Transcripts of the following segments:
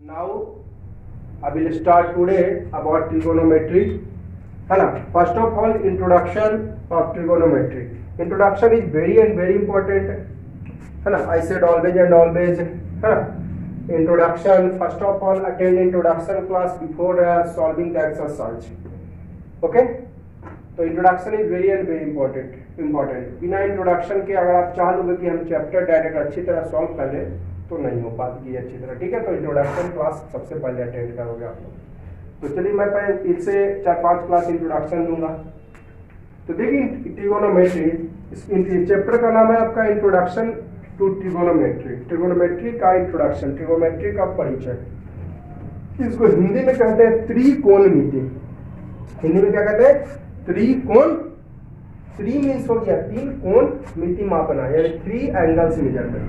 Now I will start today about trigonometry. है ना. First of all, introduction of trigonometry. Introduction is very and very important. है ना. I said always and always. है ना. Introduction. First of all, attend introduction class before solving the exercise. Okay. तो introduction is very and very important. बिना introduction के अगर आप चाह लोगे कि हम चैप्टर डायरेक्ट अच्छी तरह सॉल्व कर लें तो नहीं हो पाती अच्छी तरह. ठीक है. तो इंट्रोडक्शन क्लास सबसे पहले अटेंड करोगे आप लोग. तो चलिए मैं पहले इससे 4-5 क्लास इंट्रोडक्शन दूंगा. तो देखिए ट्रिगोनोमेट्री, इस चैप्टर का नाम है आपका इंट्रोडक्शन टू ट्रिगोनोमेट्री. ट्रिगोनोमेट्री का इंट्रोडक्शन, ट्रिगोनोमेट्री का परिचय. इसको हिंदी में कहते हैं त्रिकोणमिति. हिंदी में क्या कहते हैं? त्रिकोण. थ्री मीन्स हो गया तीन कोण, मिति मापना यानी 3 एंगल्स मेजरमेंट.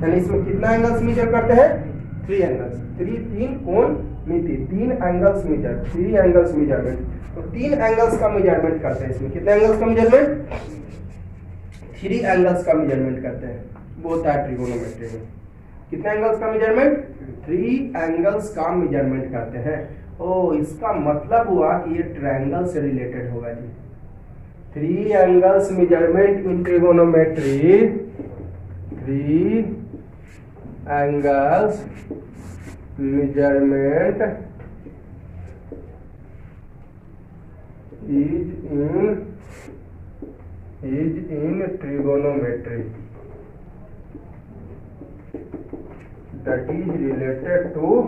यानी इसमें कितना एंगल्स मेजर करते हैं? 3 एंगल्स. तीन कोण मिति, 3 एंगल्स मेजर, 3 एंगल्स मेजरमेंट. तो 3 एंगल्स का मेजरमेंट करते हैं. इसमें कितने एंगल्स का मेजरमेंट? 3 एंगल्स का मेजरमेंट करते हैं. वो होता है ट्रिगोनोमेट्री में. कितने एंगल्स का मेजरमेंट? 3 एंगल्स का मेजरमेंट करते हैं. ओ, इसका मतलब हुआ कि ये ट्रायंगल से रिलेटेड होगा जी. 3 angles measurement in trigonometry. 3 angles measurement is in trigonometry that is related to.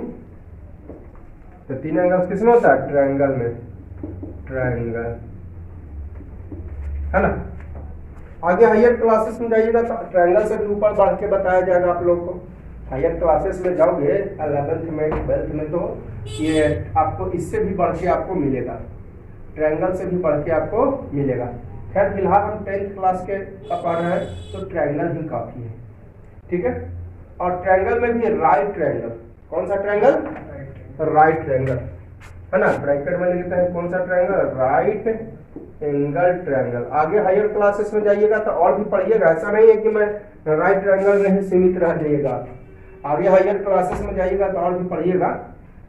तो 3 एंगल्स किसमें होता है? ट्रायंगल में. ट्रायंगल है ना. आगे हायर क्लासेस में जाइएगा तो ट्रायंगल से भी ऊपर बढ़ के बताया जाएगा आप लोग को. हायर क्लासेस में जाओगे 11th में 12th में तो ये आपको इससे भी बढ़ के आपको मिलेगा. ट्रायंगल से भी बढ़ के आपको मिलेगा. खैर फिलहाल हम 10th क्लास के पढ़ रहे हैं तो ट्रायंगल ही काफी है. ठीक है. और ट्रायंगल में भी राइट ट्रायंगल. कौन सा ट्रायंगल? राइट ट्रायंगल है ना. ब्रैकेट में लिखते हैं कौन सा ट्रायंगल? Right angle triangle. आगे हायर क्लासेस में जाइएगा तो और भी पढ़िएगा. ऐसा नहीं है कि मैं राइट ट्रायंगल में ही सीमित रह जाइएगा. आगे हायर क्लासेस में जाइएगा तो और भी पढ़िएगा.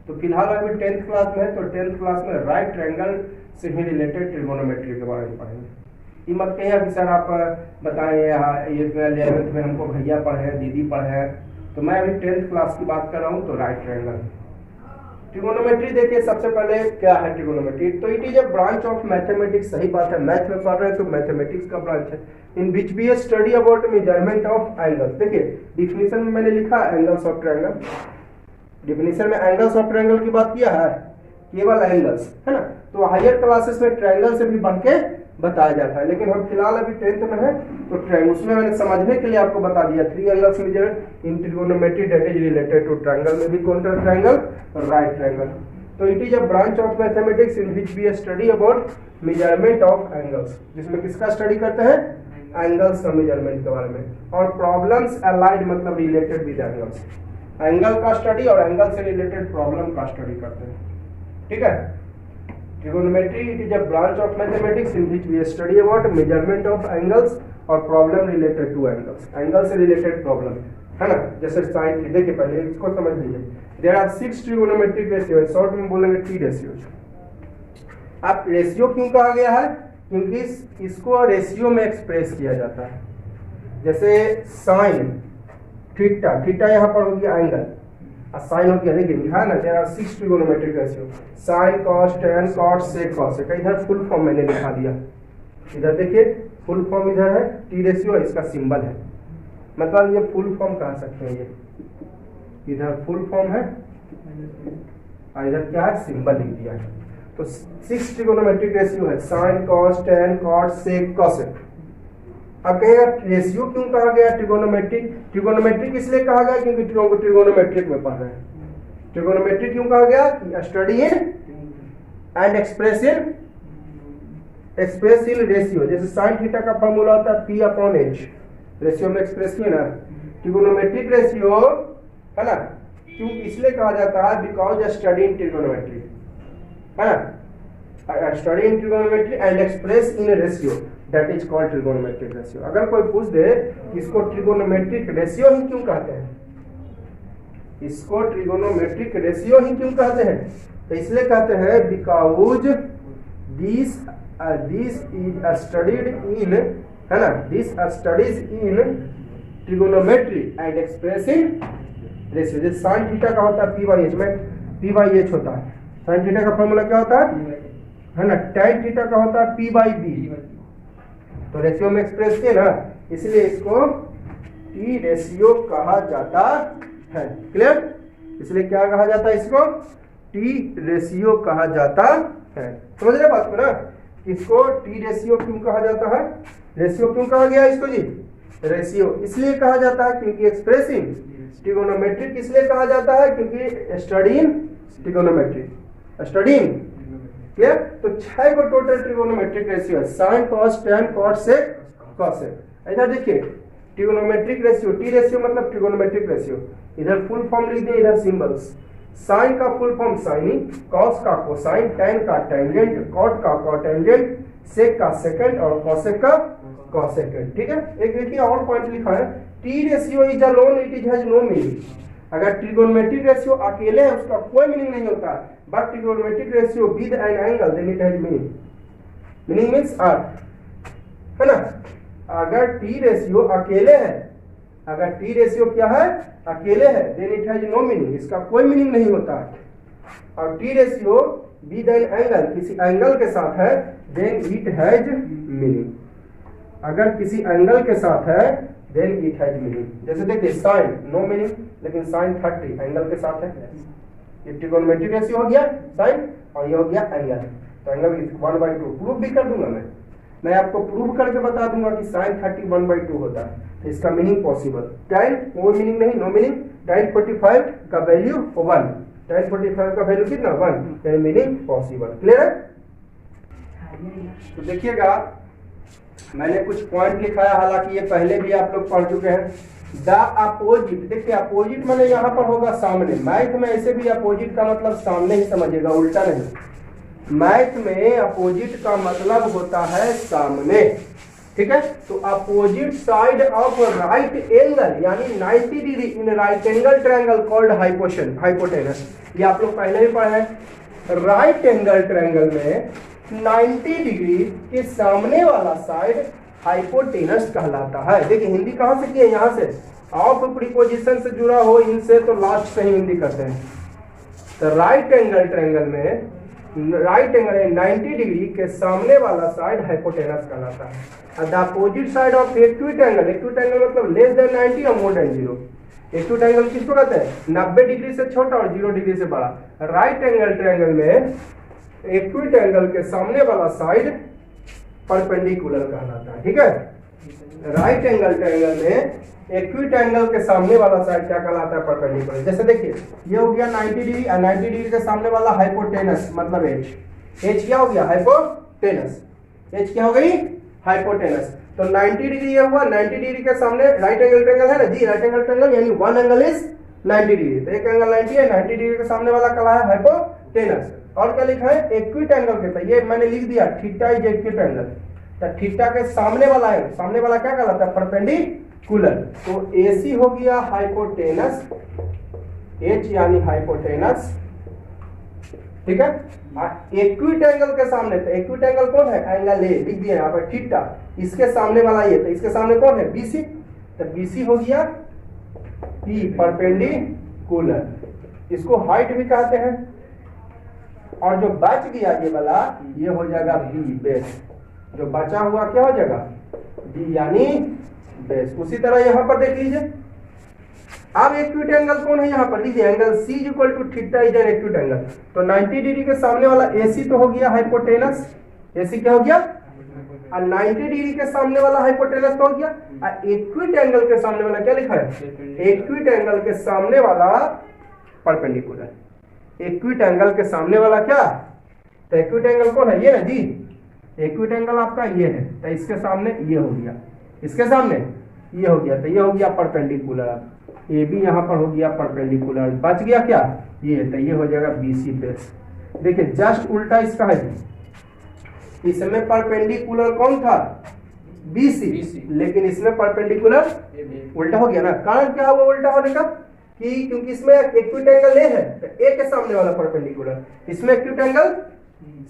तो फिलहाल अभी 10th क्लास में है तो 10th क्लास में राइट ट्रायंगल से ही रिलेटेड ट्रिगोनोमेट्री के बारे में पढ़ेंगे. ये मत कहिए कि सर आप बताएं ये 11th में हमको भैया पढ़े, दीदी पढ़े. तो मैं अभी 10th क्लास की बात कर रहा हूँ. तो राइट ट्रायंगल ट्रिगोनोमेट्री देखिए. सबसे पहले क्या है ट्रिगोनोमेट्री? तो it is a branch of mathematics. सही बात है, मैथ में पढ़ रहे हैं तो मैथमेटिक्स का ब्रांच है. In which we study about measurement of angles. देखिए डिफिनीशन में मैंने लिखा एंगल्स ऑफ ट्रायंगल. डिफिनीशन में एंगल्स ऑफ ट्रायंगल की बात किया है, केवल एंगल्स है ना. तो हायर क्लासेस में ट्रायंगल से भी बढ़ के बताया जाता है. लेकिन हम फिलहाल अभी 10th में है तो उसमें मैंने समझने के लिए आपको बता दिया 3 angles measure in trigonometry that is related to triangle. में भी कौन सा ट्रायंगल? Right triangle. तो it is a branch of mathematics in which we study about measurement of angles. जिसमें किसका स्टडी करते हैं? एंगल्स का मेजरमेंट के बारे में. और प्रॉब्लम्स अलाइड मतलब रिलेटेड विद एंगल्स. एंगल का स्टडी और एंगल से रिलेटेड प्रॉब्लम का स्टडी करते हैं. ठीक है. Trigonometry it is a branch of mathematics in which we study about measurement of angles और problem related to angles. Angle से related problem है ना. जैसे साइन. देखिए पहले इसको समझ लीजिए. There are 6 trigonometric ratios. Short में बोलेंगे T ratios. अब रेशियो क्यों कहा गया है? क्योंकि इसको रेशियो में एक्सप्रेस किया जाता है. जैसे साइन थीटा, थीटा यहाँ पर हो गया एंगल, साइन हो गया. देखिए लिखा है ना there are 6 trigonometric ratio. Sine, cos, tan, cot, sec, cosec. इधर फुल फॉर्म मैंने लिखा दिया. इधर देखिए फुल फॉर्म इधर है. टी रेशियो इसका सिंबल है. मतलब ये फुल फॉर्म कह सकते हैं. ये इधर फुल फॉर्म है और इधर क्या है? सिंबल लिख दिया है. तो 6 ट्रिगोनोमेट्रिक रेशियो है. Sine, cos, tan, cot, sec, cosec. अब कहेगा रेशियो क्यों कहा गया? ट्रिगोनोमेट्रिक. ट्रिगोनोमेट्रिक इसलिए कहा गया क्योंकि ट्रिगोनोमेट्रिक में पढ़ रहे हैं. ट्रिगोनोमेट्रिक क्यों कहा गया? Study in and express in ratio. जैसे साइन थीटा का फॉर्मूला होता है P/H. रेशियो में एक्सप्रेस किया ना. ट्रिगोनोमेट्रिक रेशियो है ना. क्यों इसलिए कहा जाता है? बिकॉज स्टडी इन ट्रिगोनोमेट्री है ना. Study in trigonometry and express in ratio that is called trigonometric ratio. अगर कोई पूछ दे इसको ट्रिगोनोमेट्रिक रेशियो ही क्यों कहते हैं इसको ट्रिगोनोमेट्रिक रेशियो ही क्यों कहते हैं? तो इसलिए कहते हैं because this is studied in, है ना, this studies in trigonometry and expressing ratio. जैसे साइन थीटा का होता है पी बाई एच में, पी बाई एच होता है। साइन थीटा का फॉर्मूला क्या होता है ना, टैन थीटा का होता है पी बाई बी। तो रेशियो में एक्सप्रेस किए ना, इसलिए इसको टी रेशियो कहा जाता है। क्लियर? इसलिए क्या कहा जाता है इसको? टी रेशियो कहा जाता है। समझ रहे बात को ना? इसको टी रेशियो क्यों कहा जाता है? रेशियो क्यों कहा गया इसको जी? रेशियो इसलिए कहा जाता है क्योंकि एक्सप्रेसिंग ट्रिगोनोमेट्रिक इसलिए कहा जाता है क्योंकि study in trigonometric, study in. Clear? तो 6 को टोटल ट्रिगोनोमेट्रिक रेशियो है, sine cos tan cot sec cosec. इधर देखिए ट्रिगोनोमेट्रिक रेशियो, टी रेशियो मतलब ट्रिगोनोमेट्रिक रेशियो। इधर फुल फॉर्म लिख दिए, इधर सिंबल्स। साइन का फुल फॉर्म साइनिंग, कॉस का कोसाइन, टैन का टेंजेंट, कॉट का कॉटेंजेंट, सेक का सेकंड और कॉसेक का कॉसेकेंड। ठीक है? एक देखिए और पॉइंट लिखा है, T ratio is alone it is has no meaning. अगर ट्रिगोनोमेट्रिक रेशियो अकेले है उसका कोई मीनिंग नहीं होता, but trigonometric ratio with an angle then it has meaning. Meaning means है ना? अगर टी रेशियो अकेले है, अगर टी रेशियो क्या है? अकेले है, then it has no meaning, इसका कोई मीनिंग नहीं होता। और T ratio with an angle, किसी एंगल के साथ है, देन इट हैज मीनिंग। अगर किसी एंगल के साथ है देन इट हैज मीनिंग। जैसे देखिए साइन नो मीनिंग, लेकिन साइन 30 एंगल के साथ है। ये ट्रिगोनोमेट्रिक रेशियो हो गया साइन, और ये हो गया एंगल। तो एंगल 1/2 प्रूव भी कर दूंगा मैं आपको प्रूव करके बता दूंगा कि साइन 30 1/2 होता है। तो इसका मीनिंग पॉसिबल। tan कोई मीनिंग नहीं, नो मीनिंग। tan 45 का वैल्यू 1, tan 45 का वैल्यू कितना 1, यानी मीनिंग पॉसिबल। क्लियर है? तो देखिएगा मैंने कुछ पॉइंट लिखा है, हालांकि ये पहले भी आप लोग पढ़ चुके हैं। द अपोजिट, देखिए अपोजिट मैंने यहाँ पर होगा सामने। मैथ में ऐसे भी अपोजिट का मतलब सामने ही समझिएगा, उल्टा नहीं। मैथ में अपोजिट का मतलब होता है सामने। ठीक है? तो opposite side of right angle यानी 90 degree in right angle triangle called hypotenuse. ये आप लोग पहले ही पढ़े हैं। राइट एंगल ट्रायंगल में 90 डिग्री के सामने वाला साइड हाइपोटेनस कहलाता है। देखिए हिंदी कहां से किए? यहां से ऑफ प्रीपोजिशन से जुड़ा हो, इनसे तो लास्ट से ही हिंदी करते हैं। तो राइट एंगल ट्रायंगल में राइट एंगल 90 डिग्री के सामने वाला साइड हाइपोटेनस कहलाता है। The opposite side of acute angle, acute angle मतलब लेस देन 90 और मोर देन 0। एक्यूट एंगल किसको कहते हैं? 90 डिग्री से छोटा और 0 डिग्री से बड़ा। राइट एंगल ट्रायंगल में एक्यूट एंगल के सामने वाला साइड परपेंडिकुलर कहलाता है। ठीक है? राइट एंगल ट्रायंगल में एक्यूट एंगल के सामने वाला साइड क्या कहलाता है? परपेंडिकुलर। जैसे देखिए ये हो गया 90 डिग्री, 90 डिग्री के सामने वाला हाइपोटेनस मतलब एच क्या हो गया? हाइपोटेनस। एच क्या हो गई? हाइपोटेनस। तो 90 डिग्री ये हुआ, 90 डिग्री के सामने राइट एंगल ट्रायंगल है ना जी, राइट एंगल ट्रायंगल यानी वन एंगल इज 90 डिग्री। तो एक एंगल 90 है, 90 डिग्री के सामने वाला क्या है? हाइपोटेनस। और क्या लिखा है? एक्यूट एंगल के, तो ये मैंने लिख दिया थीटा इज एक्यूट एंगल। तो थीटा के सामने वाला है, सामने वाला क्या कहलाता है? परपेंडिकुलर। तो AC हो गया हाइपोटेनस, H यानी हाइपोटेनस। ठीक है? एक्यूट एंगल के सामने, तो एक्यूट एंगल कौन है? एंगल A लिख दिया यहाँ पर थीटा। इसके सामने वाला ये, तो इसके सामने कौन है? BC। तो BC हो गया P परपेंडिकुलर। इसको हाइट भी कहते हैं। और जो बच गया ये वाला, ये हो जाएगा B बेस। जो बचा हुआ क्या हो जाएगा? B यानी बेस। उसी तरह यहां पर देख लीजिए, अब एक्यूट एंगल कौन है यहाँ पर? देखिए angle C equal to theta is an acute angle. तो 90 डिग्री के सामने वाला AC तो हो गया हाइपोटेनस। AC क्या हो गया? और 90 डिग्री के सामने वाला हाइपोटेनस तो हो गया। और एक्यूट एंगल के सामने वाला क्या लिखा है? एक्यूट एंगल के सामने वाला परपेंडिकुलर। एक्यूट एंगल के सामने वाला क्या? तो एक्यूट एंगल कौन है? ये ना जी, एक्यूट एंगल आपका ये है। तो इसके सामने ये हो गया, इसके सामने ये हो गया, तो ये हो गया परपेंडिकुलर। ये भी यहाँ पर हो गया परपेंडिकुलर। बच गया क्या? ये, तो ये हो जाएगा BC बेस। देखिए जस्ट उल्टा इसका है। इसमें परपेंडिकुलर कौन था? BC, लेकिन इसमें परपेंडिकुलर उल्टा हो गया ना। कारण क्या हुआ उल्टा होने का? कि क्योंकि इसमें एक्यूट एंगल ए है तो ए के सामने वाला परपेंडिकुलर, इसमें एक्यूट एंगल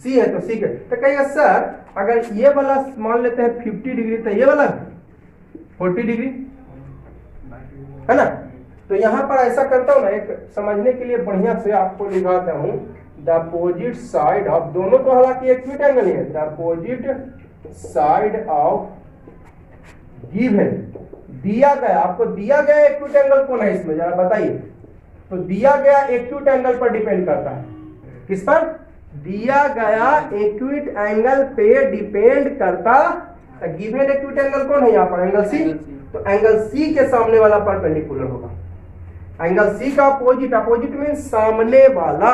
सी है तो सी के। तो कहिएगा सर अगर ये वाला मान लेते हैं 50 डिग्री तो ये वाला 40 डिग्री है ना। तो यहाँ पर ऐसा करता हूँ ना, एक समझने के लिए बढ़िया से आपको लिखाता हूँ, द अपोजिट साइड ऑफ, दोनों तो हालांकि एक्यूट एंगल ही है, the opposite side of given, दिया गया, आपको दिया गया एक्यूट एंगल कौन है इसमें जरा बताइए। तो दिया गया एक्यूट एंगल पर डिपेंड करता है, किस पर? दिया गया एक्यूट एंगल पे डिपेंड करता। तो गिवन एक्यूट एंगल कौन है यहाँ पर? Angle C. तो एंगल सी के सामने वाला परपेंडिकुलर होगा। एंगल सी का अपोजिट, अपोजिट मीन सामने वाला,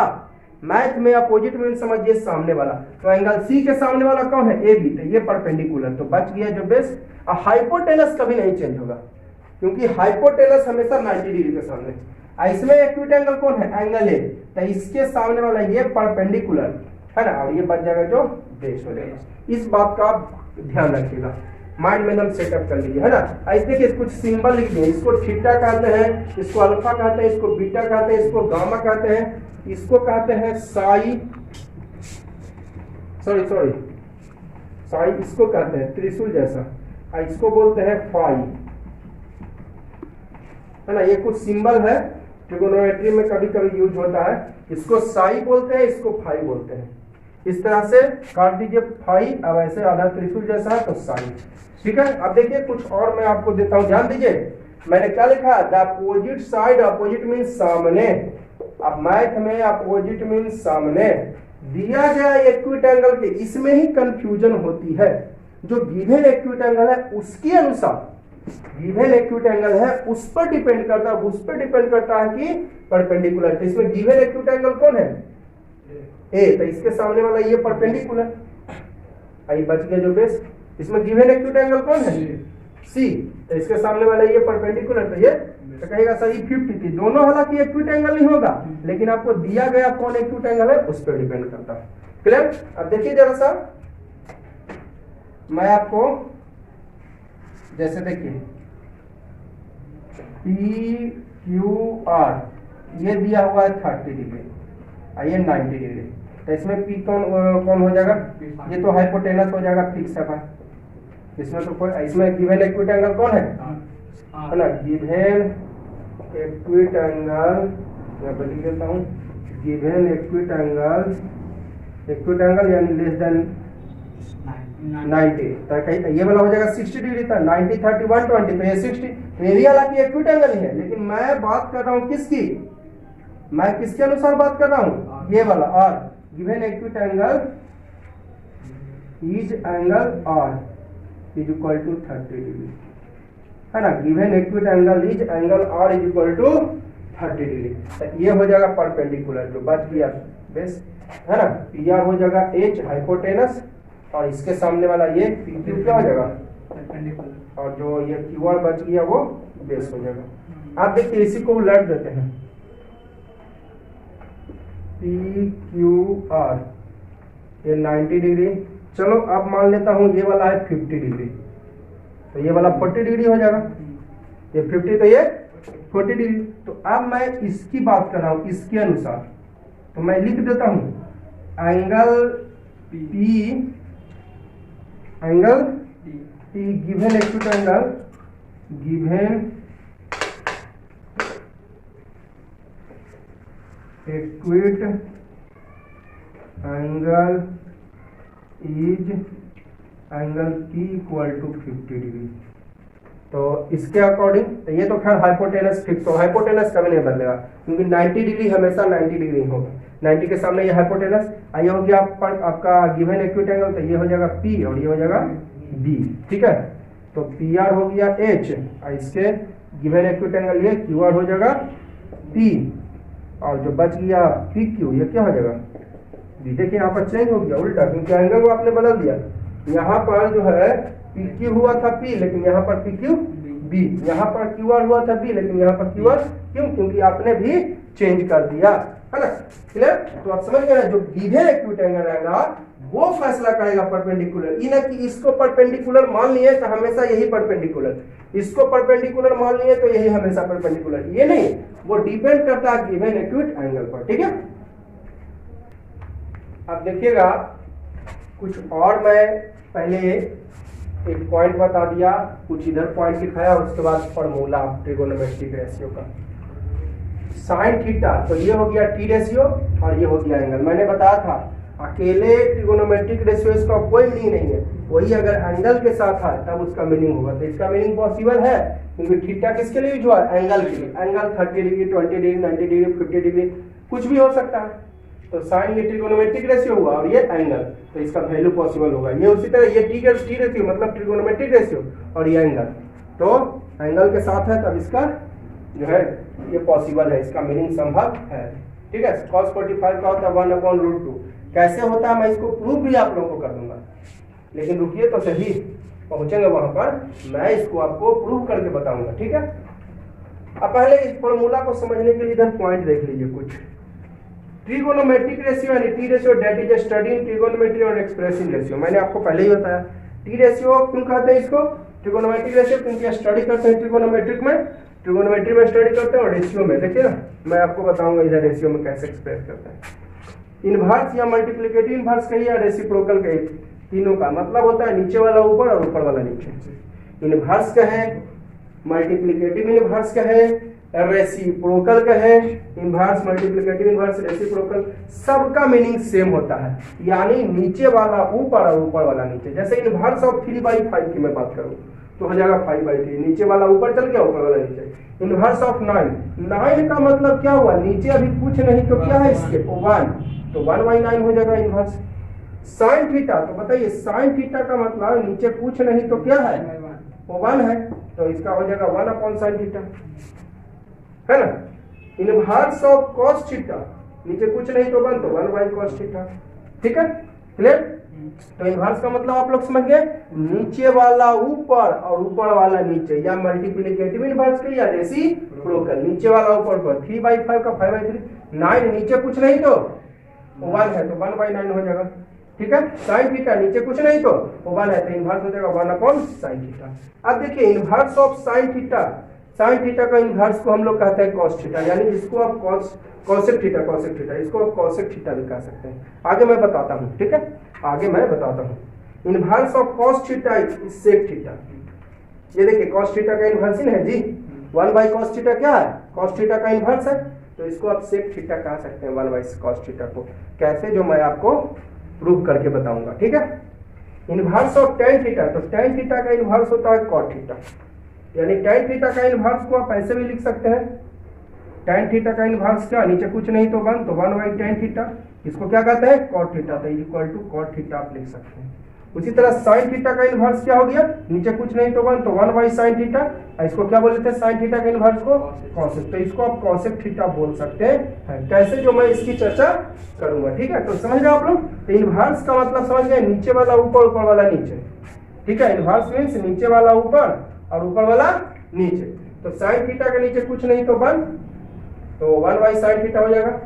मैथ में अपोजिट मीन समझिए सामने वाला। तो एंगल सी के सामने वाला कौन है? A B. तो ये परपेंडिकुलर, तो बच गया जो बेस। हाइपोटेनस कभी नहीं चेंज होगा क्योंकि हाइपोटेनस हमेशा 90 डिग्री के सामने। इसमें एक्यूट एंगल कौन है? Angle A. तो इसके सामने वाला ये परपेंडिकुलर है ना, और ये बच जाएगा जो बेस हो जाएगा। इस बात का आप ध्यान रखिएगा, माइंड में एकदम सेटअप कर लीजिए, है ना। ऐसे देखिए कुछ सिंबल लिख दिए, इसको थीटा कहते हैं, इसको अल्फा कहते हैं, इसको बीटा कहते हैं, इसको गामा कहते हैं, इसको कहते हैं साई, साई इसको कहते हैं त्रिशूल जैसा, इसको बोलते हैं फाई, है ना। ये कुछ सिंबल है ट्रिगोनोमेट्री में कभी कभी यूज होता है, इसको साई बोलते हैं, इसको फाई बोलते हैं। इस तरह से काट दीजिए फाई, अब ऐसे आधा त्रिशूल जैसा है तो साई, ठीक है। अब देखिए कुछ और मैं आपको देता हूं, ध्यान दीजिए मैंने क्या लिखा, the opposite side, opposite mean सामने। अब मैथ में अपोजिट मीन सामने, दिया गया एक्यूट एंगल के, इसमें ही कंफ्यूजन होती है। जो गिवन एक्यूट एंगल है उसके अनुसार, गिवन एक्यूट एंगल है उस पर डिपेंड करता है, उस पर डिपेंड करता है कि परपेंडिकुलर। तो इसमें गिवन एक्यूट एंगल कौन है? ए। तो इसके सामने वाला ये परपेंडिकुलर, आई बच गया जो बेस। इसमें गिवन एक्यूट एंगल कौन है? सी। तो इसके सामने वाला ये परपेंडिकुलर, तो ये तो कहेगा सही 50 थी। दोनों हालांकि एक्यूट एंगल नहीं होगा, लेकिन आपको दिया गया कौन एक्यूट एंगल है उस पर डिपेंड करता है। क्लियर? अब देखिए जरा सा, मैं आपको जैसे देखिए पी क्यू आर ये दिया हुआ है 30 डिग्री, ये 90 डिग्री। तो इसमें पी कौन हो जाएगा? ये तो हाइपोटेनस हो जाएगा, फिक्स है। इसमें तो कोई, इसमें गिवन एक्यूट एंगल कौन है ना? गिवन एक्यूट एंगल, मैं बता देता हूँ, गिवन एक्यूट एंगल यानी लेस देन 90। तो ये वाला हो जाएगा 60 डिग्री था, 90 30 120, तो ये 60। तो ये भी हालांकि एक्यूट एंगल ही है, लेकिन मैं बात कर रहा हूँ किसकी? मैं किसके अनुसार बात कर रहा हूँ? ये वाला। और given acute angle is angle R is equal to 30 degree, है ना। Given acute angle is angle R is equal to 30 degree. तो ये हो जाएगा परपेंडिकुलर, जो बच गया बेस, है ना। पी आर हो जाएगा एच हाइपोटेनस, और इसके सामने वाला ये पी क्यू क्या हो जाएगा? परपेंडिकुलर। और जो ये क्यू आर बच गया वो बेस हो जाएगा। आप देखिए इसी को उलट देते हैं, पी क्यू आर ये 90 डिग्री। चलो अब मान लेता हूं ये वाला है 50 डिग्री, तो ये वाला 40 डिग्री हो जाएगा। ये 50 तो ये 40 डिग्री। तो अब मैं इसकी बात कर रहा हूं, इसके अनुसार, तो मैं लिख देता हूं angle P, angle P given acute angle, given acute angle is angle P equal to 50 degree. तो इसके अकॉर्डिंग, तो ये तो खैर हाइपोटेनस फिक्स हो, हाइपोटेनस कभी नहीं बदलेगा क्योंकि 90 डिग्री हमेशा 90 डिग्री होगा। 90 के सामने ये हाइपोटेनस, ये हो गया आपका गिवन एक्यूट एंगल, तो ये हो जाएगा पी और ये हो जाएगा बी, ठीक है। तो पी आर हो गया एच, और इसके गिवन एक्यूट एंगल ये क्यू आर हो जाएगा पी, और जो बच गया पी क्यू ये क्या हो जाएगा? बी। देखिए यहाँ पर चेंज हो गया उल्टा, क्योंकि एंगल को आपने बदल दिया। यहाँ पर जो है पी क्यू हुआ था पी, लेकिन यहाँ पर पी क्यू बी, यहाँ पर क्यू आर हुआ था बी, लेकिन यहाँ पर क्यू आर क्यों? क्योंकि आपने भी चेंज कर दिया, है ना। क्लियर? तो आप समझ गए ना, जो गिवन एक्यूट एंगल रहेगा वो फैसला करेगा परपेंडिकुलर। ये ना कि इसको परपेंडिकुलर मान लिए तो हमेशा यही परपेंडिकुलर, इसको परपेंडिकुलर मान लिए तो यही हमेशा परपेंडिकुलर, ये नहीं, वो डिपेंड करता है गिवन एक्यूट एंगल पर। ठीक है, अब देखिएगा कुछ और, मैं पहले एक पॉइंट बता दिया, कुछ इधर पॉइंट दिखाया, उसके बाद फॉर्मूला ट्रिगोनोमेट्रिक रेशियो का। साइन थीटा, तो ये हो गया टी रेशियो और ये हो गया एंगल। मैंने बताया था अकेले ट्रिगोनोमेट्रिक रेशियो इसका कोई मीनिंग नहीं है, वही अगर एंगल के साथ है तब उसका मीनिंग होगा। तो इसका मीनिंग पॉसिबल है क्योंकि थीटा किसके लिए यूज हुआ, एंगल के लिए। Angle 30 degree, 20 degree, 90 degree, 50 degree, कुछ भी हो सकता है। तो साइन ये ट्रिगोनोमेट्रिक रेशियो हुआ और ये एंगल, तो इसका वैल्यू पॉसिबल होगा। ये उसी तरह ये टी रेशियो मतलब ट्रिगोनोमेट्रिक रेशियो और ये एंगल, तो एंगल के साथ है तब इसका जो है ये पॉसिबल है, इसका मीनिंग संभव है। ठीक है, cos 45 का होता है 1/√2। कैसे होता है मैं इसको प्रूफ भी आप लोगों को कर दूंगा, लेकिन रुकिए तो सही, पहुंचेंगे वहां पर मैं इसको आपको प्रूफ करके बताऊंगा। ठीक है, अब पहले इस फॉर्मूला को समझने के लिए इधर पॉइंट देख लीजिए कुछ। ट्रिगोनोमेट्रिक रेशियो यानी T ratio that is study in trigonometry और एक्सप्रेसिव रेशियो। मैंने आपको पहले ही बताया टी रेशियो क्यों कहते हैं इसको ट्रिगोनोमेट्रिक रेशियो, क्योंकि स्टडी करते हैं ट्रिगोनोमेट्रिक में, ट्रिगोनोमेट्री में स्टडी करते हैं और रेशियो में। देखिए ना, मैं आपको बताऊंगा इधर रेशियो में कैसे एक्सप्रेस करते हैं। इनवर्स या मल्टीप्लिकेटिव इनवर्स कहिए या रेसिप्रोकल कहिए, तीनों का मतलब होता है नीचे वाला ऊपर और ऊपर वाला नीचे। इनवर्स का है, मल्टीप्लिकेटिव इनवर्स का है, रेसिप्रोकल का है। इनवर्स, मल्टीप्लिकेटिव इनवर्स, रेसिप्रोकल, सबका मीनिंग सेम होता है, यानी नीचे वाला ऊपर और ऊपर वाला नीचे। जैसे इनवर्स ऑफ 3/5 की मैं बात करूं तो हो जाएगा 5/3, नीचे वाला ऊपर चल गया, ऊपर वाला नीचे। इनवर्स ऑफ 9 का मतलब क्या हुआ, नीचे अभी कुछ नहीं तो क्या है इसके 1, तो 1/9 हो जाएगा इनवर्स। साइन थीटा, तो बताइए साइन थीटा का मतलब नीचे कुछ नहीं तो क्या है, वो 1 है, तो इसका हो जाएगा 1/sin थीटा, है ना। इनवर्स ऑफ cos थीटा, नीचे कुछ नहीं तो 1, तो 1/cos थीटा। ठीक है, क्लियर। तो इनवर्स का मतलब आप लोग समझ गए, नीचे वाला ऊपर और ऊपर वाला नीचे, या मल्टीप्लिकेटिव इनवर्स के या रेसिप्रोकल, नीचे वाला ऊपर पर 3/5 का 5/3, 9 नीचे कुछ नहीं तो 1 है तो 1/9 हो जाएगा। ठीक है, साइन थीटा नीचे कुछ नहीं तो 1 है तो इनवर्स हो जाएगा 1/sin थीटा। अब देखिए inverse of sine theta, sine theta का इनवर्स को हम लोग कहते हैं cos थीटा, यानी जिसको आप cosec थीटा, इसको आप cosec थीटा भी कह सकते हैं। आगे मैं बताता हूँ, ठीक है, आगे मैं बताता हूँ। Inverse of cos theta is sec theta. ये देखिए cos थीटा का इनवर्स ही है जी, 1/cos थीटा क्या है, cos थीटा का इनवर्स है, तो इसको आप sec थीटा कह सकते हैं 1/cos थीटा को। कैसे, जो मैं आपको प्रूव करके बताऊंगा। ठीक है, इनवर्स ऑफ tan थीटा, तो tan थीटा का इनवर्स होता है cot थीटा, यानी tan थीटा का इनवर्स को आप ऐसे भी लिख सकते हैं, tan थीटा का इनवर्स क्या, नीचे कुछ नहीं तो 1, तो 1/tan थीटा, इसको क्या कहते हैं cot थीटा, तो इक्वल टू cot थीटा आप लिख सकते हैं। उसी तरह sin थीटा का इनवर्स क्या हो गया, नीचे कुछ नहीं तो 1, तो 1/sin थीटा, इसको क्या बोलते थे sin थीटा के इनवर्स को cosec, तो इसको आप cosec थीटा बोल सकते हैं। कैसे, जो मैं इसकी चर्चा करूंगा। ठीक है, तो समझ गए आप लोग। तो इनवर्स का मतलब समझ गए, नीचे वाला ऊपर, ऊपर वाला नीचे। ठीक है, इनवर्स मीन्स नीचे वाला ऊपर और ऊपर वाला नीचे। तो sin थीटा के नीचे कुछ नहीं तो 1, तो 1/sin थीटा हो जाएगा।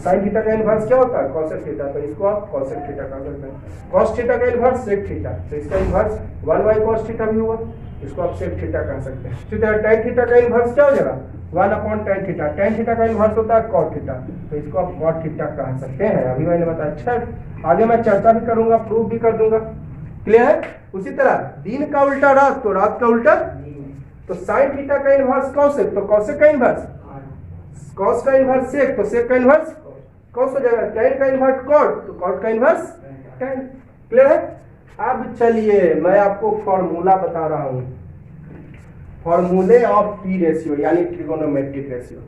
sin थीटा का इनवर्स क्या होता है, cosec थीटा, तो इसको आप cosec थीटा कह सकते हैं। cos थीटा का इनवर्स sec थीटा, तो इसका इनवर्स 1/cos थीटा भी हुआ, इसको आप sec थीटा कह सकते हैं। इसी तरह tan थीटा का इनवर्स क्या हो जाएगा, 1/tan थीटा, tan थीटा का इनवर्स होता है cot थीटा, तो इसको आप cot थीटा कह सकते हैं। अभी मैंने बताया। अच्छा, आगे मैं चर्चा भी करूंगा, प्रूफ भी कर दूंगा। क्लियर है। उसी तरह दिन का उल्टा रात, तो रात का उल्टा, तो sin थीटा का इनवर्स cosec, तो cosec का इनवर्स cos का इनवर्स sec, तो sec का इनवर्स cos हो जाएगा। tan का इनवर्स cot, तो cot का इनवर्स tan। क्लियर है। अब चलिए मैं आपको फॉर्मूला बता रहा हूं, फॉर्मूले ऑफ टी रेशियो यानी ट्रिगोनोमेट्रिक रेशियो।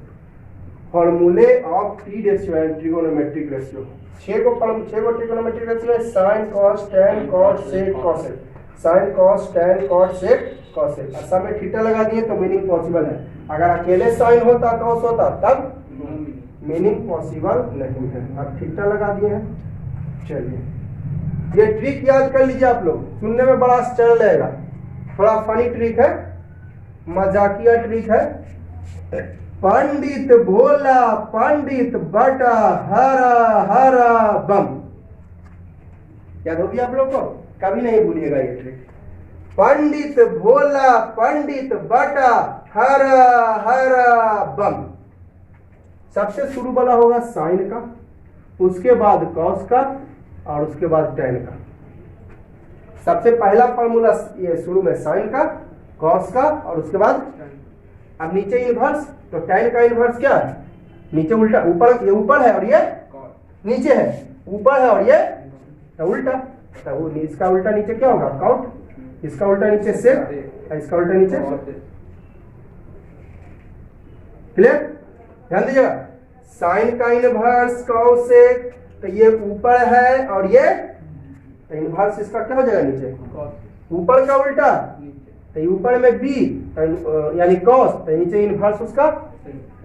फॉर्मूले of T ratio and trigonometric ratio, 6 go trigonometric ratio है, sin cos tan cot sec cosec, sin cos tan cot sec cosec। सब में थीटा लगा दिए तो मीनिंग पॉसिबल है। अगर अकेले साइन होता cos होता तब मीनिंग पॉसिबल नहीं है। अब थीटा लगा दिए हैं। चलिए ये ट्रिक याद कर लीजिए आप लोग, सुनने में बड़ा चल रहेगा, थोड़ा फनी ट्रिक है, मजाकिया ट्रिक है। पंडित भोला पंडित बटा हरा हरा बम। याद होगी आप लोग को, कभी नहीं भूलिएगा ये ट्रिक। पंडित भोला पंडित बटा हरा हरा बम। सबसे शुरू वाला होगा साइन का, उसके बाद कॉस का और उसके बाद टैन का। सबसे पहला फॉर्मूला ये शुरू में साइन का, कॉस का और उसके बाद अब नीचे इनवर्स, तो टैन का इनवर्स क्या है, नीचे उल्टा, ऊपर ये ऊपर है और ये नीचे है, ऊपर है और ये तो उल्टा, तो इसका उल्टा नीचे क्या होगा, कॉट, इसका उल्टा नीचे सेक, इसका उल्टा नीचे। क्लियर, ध्यान दीजिएगा। साइन का इनवर्स कॉसेक, तो ये ऊपर है और ये तो इनवर्स इसका क्या हो जाएगा नीचे, ऊपर का उल्टा, तो ऊपर में बी यानी कॉस, तो नीचे इनवर्स उसका,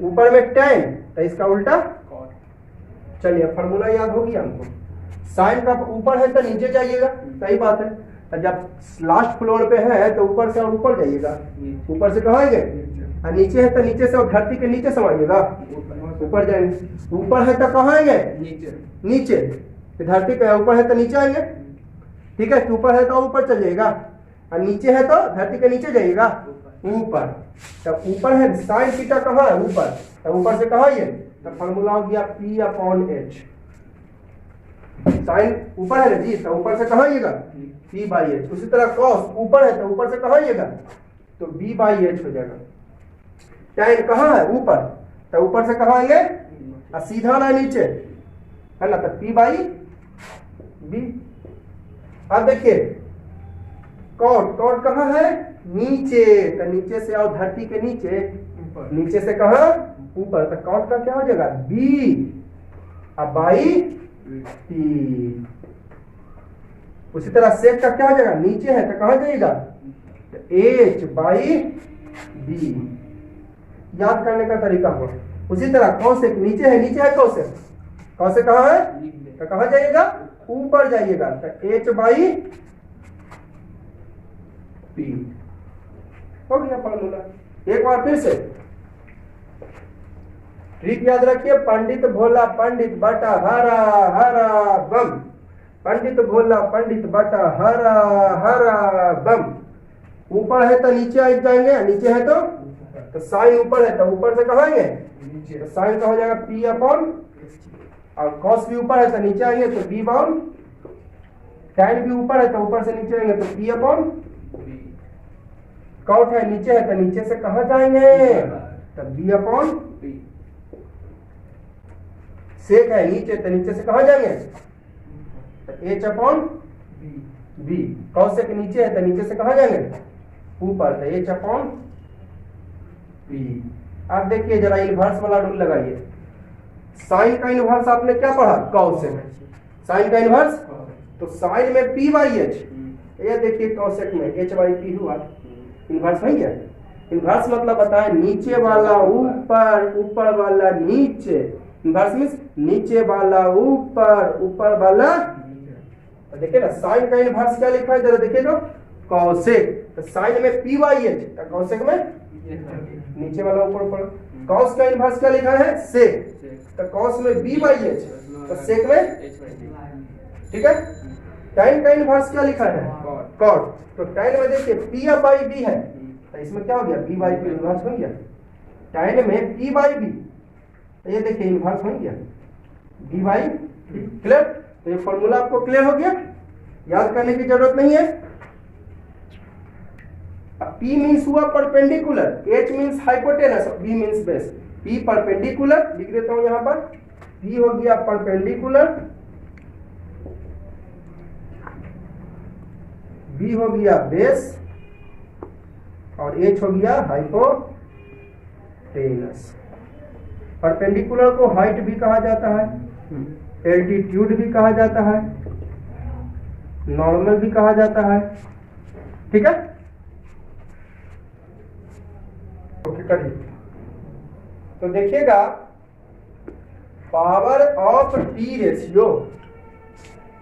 ऊपर में टेन तो इसका उल्टा। चलिए फॉर्मूला याद होगी हमको। साइन का ऊपर है तो नीचे जाइएगा, सही बात है, तो जब लास्ट फ्लोर पे है तो ऊपर से और ऊपर जाइएगा, ऊपर से कहाँ आएंगे, और नीचे है तो नीचे से और धरती के नीचे समाइएगा, ऊपर जाएंगे। ऊपर है तो कहाँ आएंगे, नीचे, धरती पे ऊपर है तो नीचे आएंगे, ठीक है। ऊपर है तो ऊपर चल जाएगा, और नीचे है तो धरती के नीचे जाइएगा, ऊपर। तब ऊपर है साइन थीटा कहाँ है, ऊपर, तो ऊपर से कहाँ ये, तो फॉर्मूला हो गया P अपॉन H। साइन ऊपर है जी, तो ऊपर से कहाँ आइएगा, P बाई H। उसी तरह कॉस ऊपर है तो ऊपर से कहाँ आइएगा, तो B बाई H हो जाएगा। टैन कहाँ है, ऊपर, तो ऊपर से कहाँ आएंगे, और सीधा ना नीचे, है ना, तो P बाई B। अब देखिए कॉट, कॉट कहाँ है, नीचे, तो नीचे से और धरती के नीचे, नीचे से कहाँ, ऊपर, तो कॉट का क्या हो जाएगा, B अब बाई P। उसी तरह सेक का क्या हो जाएगा, नीचे है तो कहाँ जाइएगा, तो H बाई B। याद करने का तरीका हुआ। उसी तरह कौसेक नीचे है, नीचे है कौसेक, कौसेक कहाँ है, तो कहाँ जाइएगा, ऊपर जाइएगा, तो H बाई P हो गया फॉर्मूला। एक बार फिर से ट्रिक याद रखिए, पंडित भोला पंडित बटा हरा हरा बम, पंडित भोला पंडित बटा हरा हरा बम। ऊपर है तो नीचे आ जाएंगे, नीचे है तो साइन ऊपर है तो ऊपर से कहाँ आएंगे, तो साइन का हो जाएगा P अपॉन, और कॉस भी ऊपर है तो नीचे आएंगे तो B अपॉन, टैन भी ऊपर है तो ऊपर से नीचे आएंगे तो P अपॉन, कॉट है नीचे है तो नीचे से कहाँ जाएंगे, तो B अपॉन, सेक है नीचे तो नीचे से कहाँ जाएंगे, तो H अपॉन B। कौसेक नीचे है तो नीचे से कहाँ जाएंगे, ऊपर, तो H अपॉन B। अब देखिए जरा इनवर्स वाला रूल लगाइए। साइन का इनवर्स आपने क्या पढ़ा, कौसेक, साइन का इनवर्स, तो साइन में P बाई H, ये देखिए कौसेक में H बाई P हुआ, इनवर्स बन गया। इनवर्स मतलब बताए नीचे वाला ऊपर, ऊपर वाला नीचे, इनवर्स मींस नीचे वाला ऊपर, ऊपर वाला, तो देखिए ना साइन का इनवर्स क्या लिखा है, जरा देखिए तो कौसेक, तो साइन में P बाई H, तो कौसेक में नीचे वाला ऊपर ऊपर। कॉस का इनवर्स क्या लिखा है, सेक, तो कॉस में B बाई H, तो सेक में, ठीक है। टैन का इनवर्स क्या लिखा है, कॉट, तो टैन में देखिए P बाई B है, तो इसमें क्या हो गया, B बाई P इनवर्स हो गया। टैन में P बाई B, तो ये देखिए इनवर्स हो गया B बाई B। क्लियर, तो ये फॉर्मूला आपको क्लियर हो गया, याद करने की जरूरत नहीं है। अब P मीन्स हुआ perpendicular, H means hypotenuse, B means base. P perpendicular लिख देता हूं यहां पर, P हो गया परपेंडिकुलर, B हो गया बेस, और H हो गया हाइपोटेनस। परपेंडिकुलर को हाइट भी कहा जाता है, एल्टीट्यूड भी कहा जाता है, नॉर्मल भी कहा जाता है, ठीक है। ओके करिए, तो देखिएगा पावर ऑफ टी रेशियो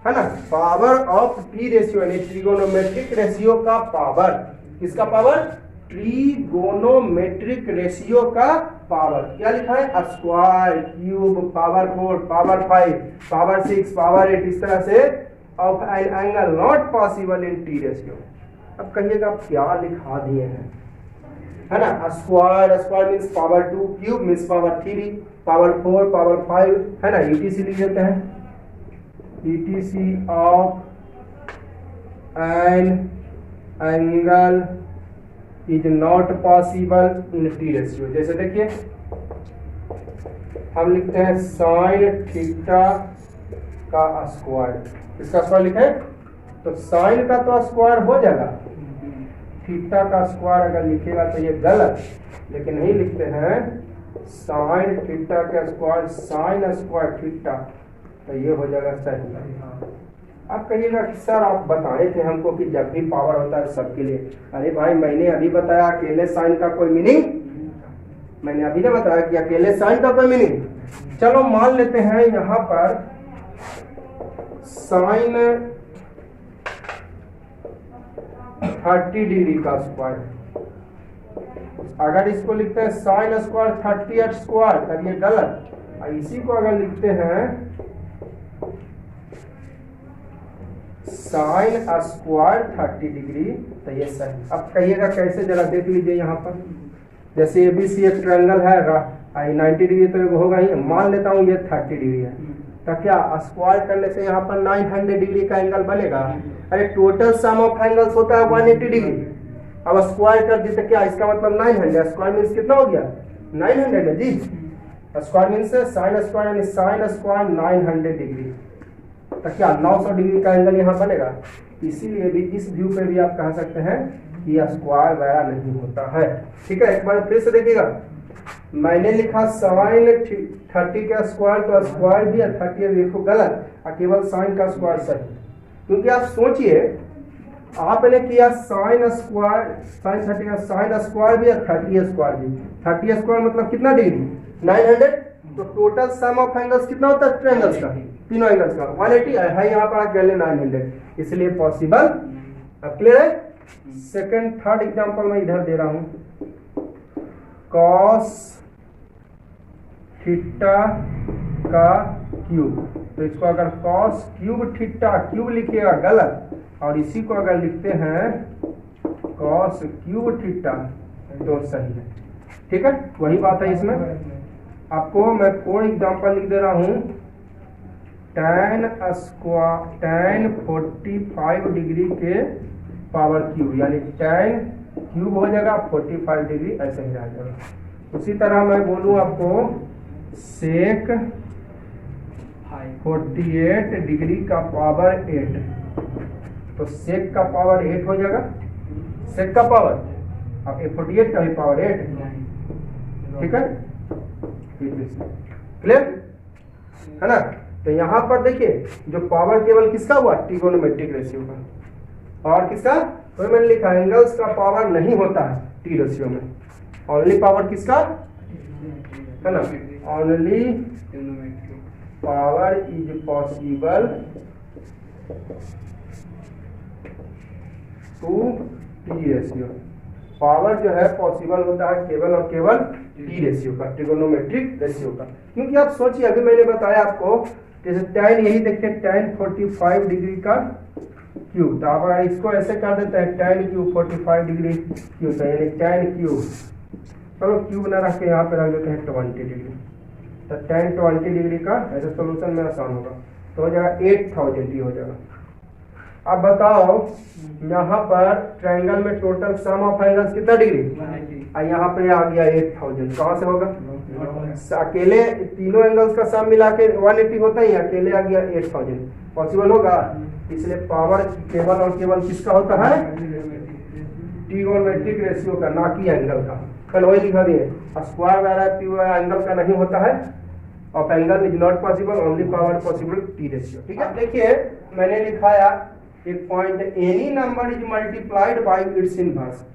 है ना, पावर ऑफ टी रेशियो यानी ट्रिगोनोमेट्रिक रेशियो का पावर, किसका पावर, ट्रिगोनोमेट्रिक रेशियो का पावर क्या लिखा है, square, cube, power 4, power 5, power 6, power 8, इस तरह से of an angle not possible in T ratio. अब कहिएगा क्या लिखा दिए हैं, है ना। Square, square means power 2, cube means power 3, power 4, power 5, है ना। ईटीसी लिख देते हैं, etc of an angle is not possible in T ratio. जैसे देखिए हम लिखते हैं साइन थीटा का स्क्वायर, इसका स्क्वायर लिखे तो साइन का तो स्क्वायर हो जाएगा, थीटा का स्क्वायर अगर लिखेगा तो ये गलत, लेकिन नहीं लिखते हैं साइन थीटा का स्क्वायर साइन स्क्वायर थीटा, तो ये हो जाएगा सही। आप कहिएगा कि सर आप बताए थे हमको कि जब भी पावर होता है सबके लिए। अरे भाई मैंने अभी बताया अकेले साइन का कोई मीनिंग, मैंने अभी ना बताया कि अकेले साइन का कोई मीनिंग। चलो मान लेते हैं यहाँ पर साइन 30 डिग्री का स्क्वायर, अगर इसको लिखते हैं साइन स्क्वायर 38 स्क्वायर तब ये गलत, और इसी को अगर लिखते हैं साइन स्क्वायर 30 डिग्री तो ये सही। अब कहिएगा कैसे, जरा देख लीजिए यहाँ पर, जैसे एबीसी एक ट्रायंगल है 90 डिग्री तो होगा ही, मान लेता हूँ ये 30 डिग्री है, तो क्या स्क्वायर करने से यहाँ पर 900 डिग्री का एंगल बनेगा। अरे टोटल सम ऑफ एंगल्स होता है 180 डिग्री, अब स्क्वायर कर दी तो क्या इसका मतलब 900, स्क्वायर मीन्स कितना हो गया 900 है जी। स्क्वायर मीन्स साइन स्क्वायर यानी साइन स्क्वायर 900 डिग्री, तो क्या 900 डिग्री का एंगल यहाँ बनेगा। इसीलिए भी इस व्यू पे भी आप कह सकते हैं कि यह स्क्वायर वगैरह नहीं होता है। ठीक है, एक बार फिर से देखिएगा, मैंने लिखा साइन 30 का स्क्वायर, तो स्क्वायर भी 30 देखो गलत, और केवल साइन का स्क्वायर सही। क्योंकि आप सोचिए आपने किया साइन स्क्वायर साइन 30 का साइन स्क्वायर भी और 30 स्क्वायर भी, 30 स्क्वायर मतलब कितना डिग्री 900, तो टोटल सम ऑफ एंगल्स कितना होता है ट्रायंगल्स का, तीनों एंगल्स का 180 है, यहाँ पर आके 900, इसलिए पॉसिबल। अब क्लियर है। सेकंड थर्ड एग्जांपल मैं इधर दे रहा हूं, कॉस थीटा का क्यूब, तो इसको अगर कॉस क्यूब थीटा, क्यूब लिखिएगा गलत, और इसी को अगर लिखते हैं कॉस क्यूब थीटा तो सही है। ठीक है, वही बात है इसमें। आपको मैं फॉर एग्जांपल लिख दे रहा हूं, tan 45 डिग्री के पावर क्यूब, यानी tan क्यूब हो जाएगा 45 डिग्री, ऐसे ही आ जाएगा। उसी तरह मैं बोलूं आपको सेक 48 डिग्री का पावर 8, तो सेक का पावर 8 हो जाएगा, सेक का पावर, अब 48 का भी पावर 8। ठीक है, क्लियर है ना। तो यहाँ पर देखिए जो पावर केवल किसका हुआ, ट्रिगोनोमेट्रिक रेशियो का, और किसका, तो मैंने लिखा एंगल्स का पावर नहीं होता है टी रेशियो में, ओनली पावर किसका है ना, only power is possible to T ratio. Power जो है पॉसिबल होता है केवल और केवल टी रेशियो का, ट्रिगोनोमेट्रिक रेशियो का। क्योंकि आप सोचिए अभी मैंने बताया आपको, जैसे tan, यही देखिए tan 45 डिग्री का क्यूब, तो आप इसको ऐसे कर देते हैं tan क्यूब 45 डिग्री क्यूब, तो यानी tan क्यूब, चलो क्यूब ना रख के यहाँ पे रख देते हैं 20 डिग्री, तो tan 20 डिग्री का ऐसे सोल्यूशन में आसान होगा, तो हो जाएगा 8000 टी हो जाएगा। अब बताओ यहाँ पर ट्रायंगल में टोटल सम ऑफ एंगल्स कितना डिग्री, और यहाँ पे आ गया 8000, कहाँ से होगा, अकेले तीनों एंगल्स का सम मिला के 180 होता ही, अकेले आ गया 8000, पॉसिबल होगा। इसलिए पावर केवल और केवल किसका होता है, ट्रिगोनोमेट्रिक रेशियो का, ना कि एंगल का। कल वही लिखा दिए, स्क्वायर वगैरह एंगल का नहीं होता है, of angle is not possible, only power possible T ratio. ठीक है, देखिए मैंने लिखाया एक point, any number is multiplied by it's inverse.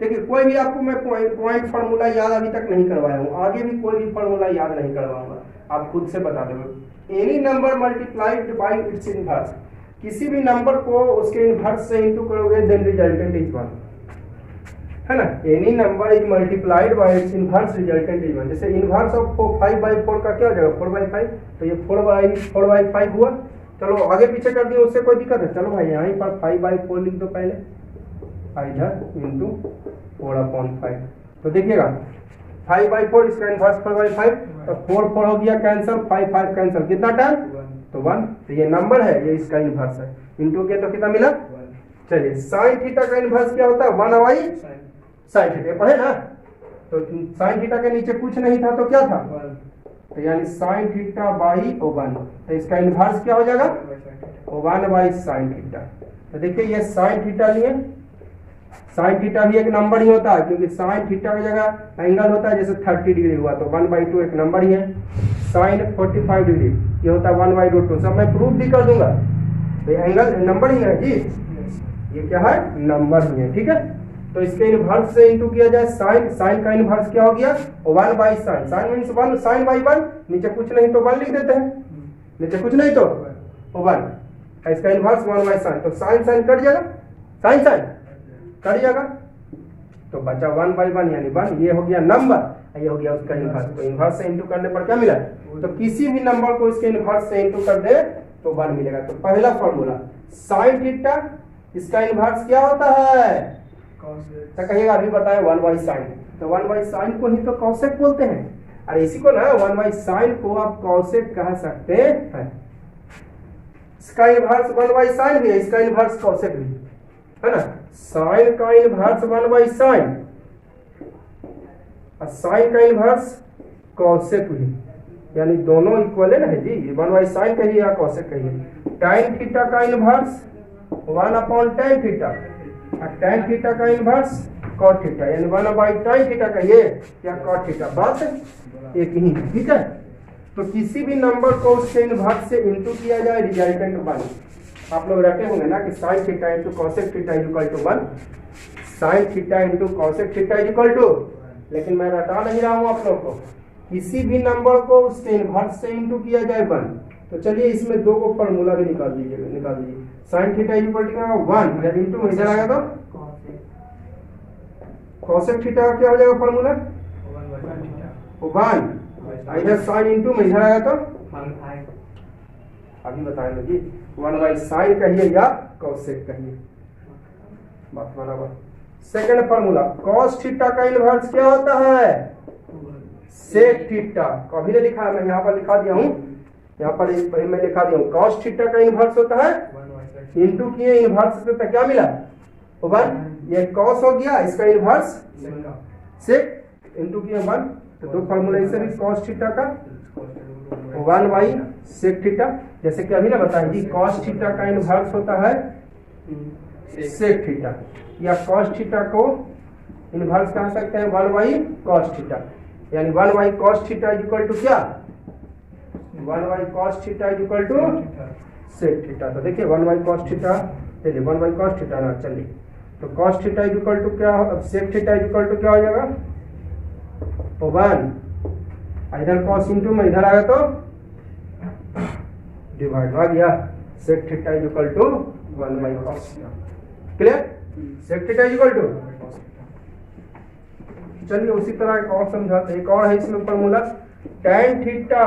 देखिए कोई भी आपको मैं पॉइंट फार्मूला याद अभी तक नहीं करवाया हूँ, आगे भी कोई भी फार्मूला याद नहीं करवाऊंगा, आप खुद से बता दोगे। Any number multiplied by it's inverse, किसी भी नंबर को उसके इनवर्स से इंटू करोगे देन रिजल्टेंट इज 1, है ना। Any number is multiplied by it's inverse resultant is 1। जैसे इनवर्स ऑफ 5/4 का क्या हो जाएगा 4/5, तो ये 4/5 हुआ, चलो आगे पीछे कर दिए, उससे कोई दिक्कत है? चलो भाई यहीं पर 5/4 लिख दो पहले, इधर इंटू 4/5। तो देखिएगा 5/4 इसका इनवर्स 4/5, तो 4 हो गया कैंसिल, 5 कैंसिल, कितना टाइम? तो 1। तो ये नंबर है, ये इसका इनवर्स है, इंटू के तो कितना मिला? चलिए साइन थीटा का इनवर्स क्या होता है? 1/sin थीटा, पढ़े ना? तो साइन थीटा के नीचे कुछ नहीं था तो क्या था? तो यानी साइन थीटा बाई 1, तो इसका इनवर्स क्या हो जाएगा? 1/sin theta. तो देखिए ये साइन थीटा लिए, साइन थीटा भी एक नंबर ही होता है, क्योंकि साइन थीटा की जगह एंगल होता है, जैसे 30 डिग्री हुआ तो 1/2 एक नंबर ही है। साइन 45 डिग्री ये होता है 1/2, सब मैं प्रूफ भी कर दूंगा। तो एंगल नंबर ही है जी, ये क्या है? नंबर ही है, ठीक है। तो इसके इनवर्स से इंटू किया जाए साइन, साइन का इनवर्स क्या हो गया? 1/sin, sign means 1, sign by 1, नीचे कुछ नहीं तो 1 लिख देते हैं, नीचे कुछ नहीं तो 1, इसका इनवर्स 1/sin, तो साइन साइन कट जाएगा, साइन साइन कट जाएगा, तो बचा 1/1 यानी 1, ये हो गया नंबर, ये हो गया उसका इनवर्स। तो इनवर्स से इंटू करने पर क्या मिला? तो किसी भी नंबर को इसके इनवर्स से इंटू कर दे तो 1 मिलेगा। तो पहला फॉर्मूला साइन थीटा, इसका इनवर्स क्या होता है? तो कहिएगा अभी बताएं 1/sin, तो 1/sin को ही तो कॉसेक बोलते हैं। अरे इसी को ना 1/sin को आप कॉसेक कह सकते हैं। इसका इनवर्स 1/sin भी है, इसका इनवर्स कॉसेक भी है ना। साइन का इनवर्स 1/sin और साइन का इनवर्स कॉसेक भी, यानी दोनों इक्वल है ना जी, 1/sin कहिए या कॉसेक कहिए। tan थीटा का inverse 1/tan theta, tan theta का इनवर्स cot थीटा, यानी 1/tan थीटा कहिए या cot थीटा, बात एक ही है, ठीक है। तो किसी भी नंबर को उसके इनवर्स से इंटू किया जाए, रिजल्टेंट 1। आप लोग रटे होंगे ना कि sin theta into cosec theta equal to 1, sin theta into cosec theta equal to, लेकिन मैं रटा नहीं रहा हूं आप लोग को, किसी भी नंबर को उसके इनवर्स से इंटू किया जाए 1। तो चलिए इसमें दो को फॉर्मूला भी निकाल दीजिए, sin थीटा इक्वल टू 1 जब इंटू में इधर आएगा तो cosec थीटा का क्या हो जाएगा फॉर्मूला? 1, इधर sin इंटू में इधर आएगा तो अभी बताएंगे जी, 1/sin कहिए या cosec कहिए, बात बराबर। सेकंड फॉर्मूला cos थीटा का इनवर्स क्या होता है? sec थीटा, कभी नहीं लिखा है, मैं यहाँ पर लिखा दिया हूँ, यहाँ पर मैं लिखा दिया हूँ, cos थीटा का इनवर्स होता है, इंटू किए इनवर्स से तो क्या मिला? 1, ये cos हो गया, इसका इनवर्स sec इंटू किए 1, तो दो फॉर्मूला इससे भी cos थीटा का 1/sec थीटा, जैसे कि अभी ना बताएं जी, cos थीटा का इनवर्स होता है sec थीटा, या cos थीटा को इनवर्स कह सकते हैं 1/cos थीटा, यानी 1/cos थीटा इक्वल टू क्या? 1/cos theta equal to sec theta. तो देखिए 1/cos थीटा, चलिए 1/cos थीटा ना, चलिए तो cos थीटा इक्वल टू क्या, sec थीटा इक्वल टू क्या हो जाएगा? 1, इधर cos इंटू में इधर आएगा तो डिवाइड आ गया, sec theta equal to 1/cos theta, clear? sec theta equal to, चलिए उसी तरह एक और समझाते, एक और है इसमें formula, tan theta,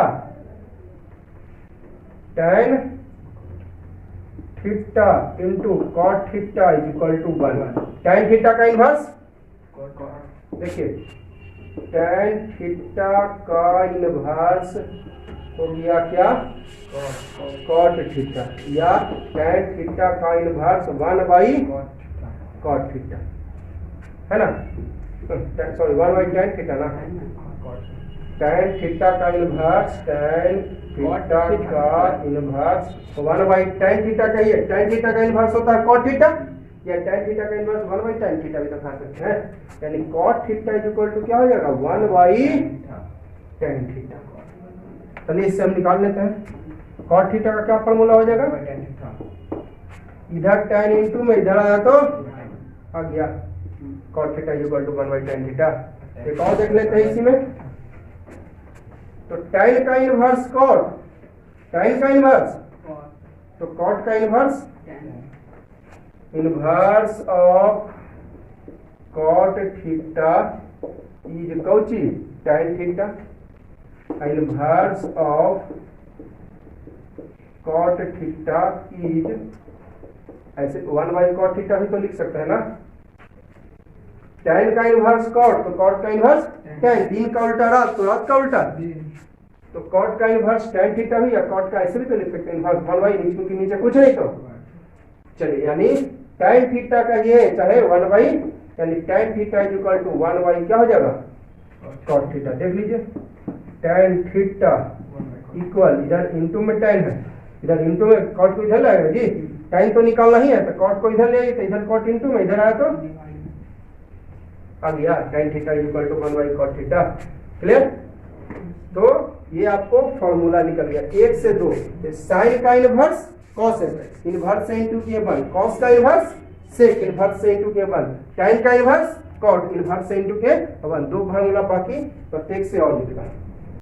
tan theta into cot theta equal to 1, tan theta का इनवर्स, देखिए tan थीटा का इनवर्स हो गया क्या? cot थीटा, या tan थीटा का इनवर्स 1/cot थीटा, है ना, सॉरी 1/tan थीटा ना, tan थीटा का इनवर्स, tan थीटा का इनवर्स 1/tan थीटा कहिए, tan थीटा का इनवर्स होता है cot थीटा, या tan थीटा का इनवर्स 1/tan थीटा भी तो कह सकते हैं, यानी cot थीटा इक्वल टू क्या हो जाएगा? 1/tan theta. चलिए इससे हम निकाल लेते हैं, cot थीटा का क्या फॉर्मूला हो जाएगा? इधर tan इंटू में इधर आया तो आ गया cot theta equal to 1/tan theta. एक और देख लेते हैं इसी में, तो tan का इनवर्स cot, tan का इनवर्स, तो cot का inverse, inverse of cot theta is कौची? tan theta, inverse of cot theta is, ऐसे 1/cot थीटा भी तो लिख सकते हैं ना। tan का इनवर्स कॉट, तो कॉट का इनवर्स tan, दिन का उल्टा रात, तो रात का उल्टा, तो कॉट का इनवर्स tan थीटा भी, या कॉट का ऐसे भी तो लिख सकते हैं इनवर्स 1/, क्योंकि नीचे कुछ नहीं तो। चलिए यानी tan थीटा का ये चाहे 1/, यानी tan theta is equal to 1/, क्या हो जाएगा cot थीटा। देख लीजिए tan थीटा इक्वल, इधर इनटू में tan है, इधर इनटू में cot को इधर लाएगा जी, tan तो निकालना ही है, तो cot को इधर ले आइए, तो इधर cot इनटू में, इधर आया तो आ गया tan theta is equal to 1/cot theta. Clear? तो ये आपको फॉर्मूला निकल गया 1 से 2, साइन का इनवर्स cos है, इनवर्स से इनटू के 1, cos का इनवर्स sec, इनवर्स से इनटू के 1, tan का इनवर्स cot, इनवर्स से इनटू के 1, 2 फॉर्मूला बाकी प्रत्येक से और निकला।